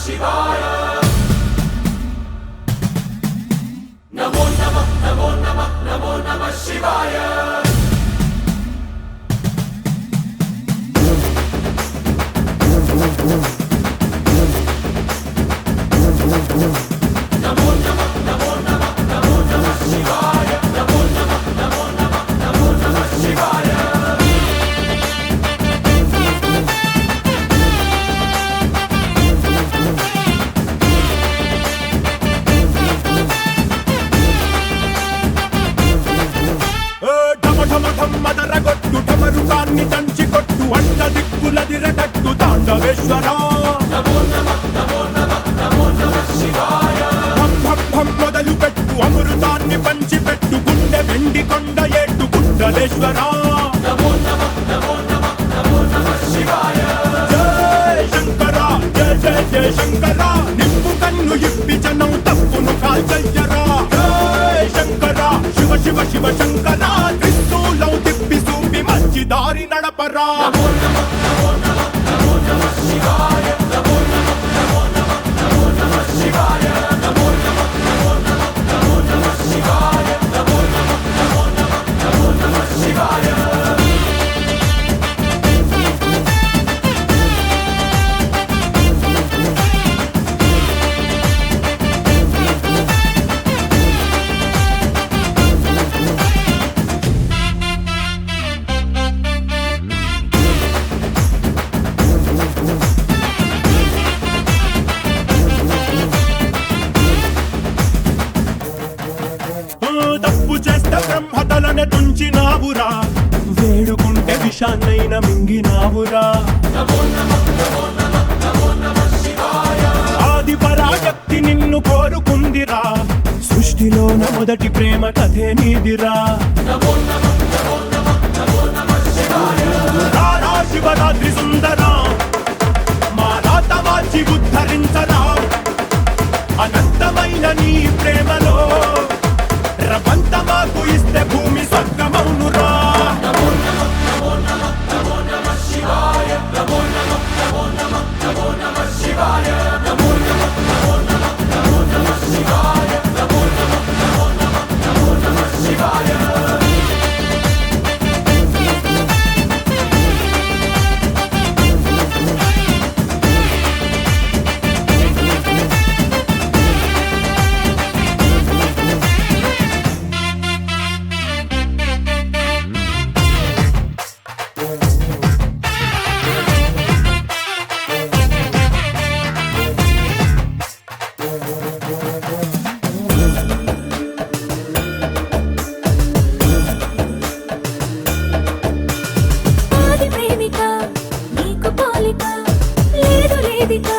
शिवाय नमो नमः नमो नमः नमो नमः शिवाय नमो नमः नमो नमः नमो नमः शिवाय नमो नमः नमो नमः नमो नमः शिवाय మదరగొట్టు ఢమరుకాన్ని దంచి కొట్టు అంట దిక్కులదిరగట్టు తాండవేశ్వర नमो नमः नमो नमः नमो नमः शिवाय భం భం భం మొదలు పెట్టు అమృతాన్ని పంచి పెట్టు గుండె వెండి కొండ ఏట్టు కుండలేశ్వర नमो नमः नमो नमः नमो नमः शिवाय జయ శంకర జయ జయ జయ శంకర నిప్పు కన్ను ఇప్పి జనం తప్పును కాల్చయ్యరా జయ శంకర శివ శివ శివ శంకర త్రిశూలం తిప్పి చూపి మంచి దారి నడపరా नमो नमः नमो नमः नमो नमः शिवाय नमो नमः नमो नमः नमो नमः शिवाय नमो नमः नमो नमः नमो नमः शिवाय नमो नमः नमो नमः नमो नमः शिवाय తప్పు చేస్తే బ్రహ్మతలనే తుంచినావురా వేడుకుంటే విషాన్నైన మింగినావురా नमो नमः नमो नमः नमो नमः शिवाय ఆది పరాశక్తి నిన్ను కోరుకుందిరా సృష్టిలోన మొదటి ప్రేమ కథే నీదిరా नमो नमः नमो नमः नमो नमः शिवाय రారా శివరాత్రి సుందరా మా రాత మార్చి ఉద్ధరించరా అనంతమైన నీ ప్రేమలో రవంత మాకు ఇస్తే భూమి స్వర్గమౌనురా नमो नमः नमो नमः नमो नमः शिवाय नमो नमः नमो नमः नमो नमः शिवाय नमो नमः नमो नमः नमो नमः शिवाय नमो नमः नमो नमः नमो नमः शिवाय ఆది ప్రేమిక నీకు పోలిక లేదు లేదిక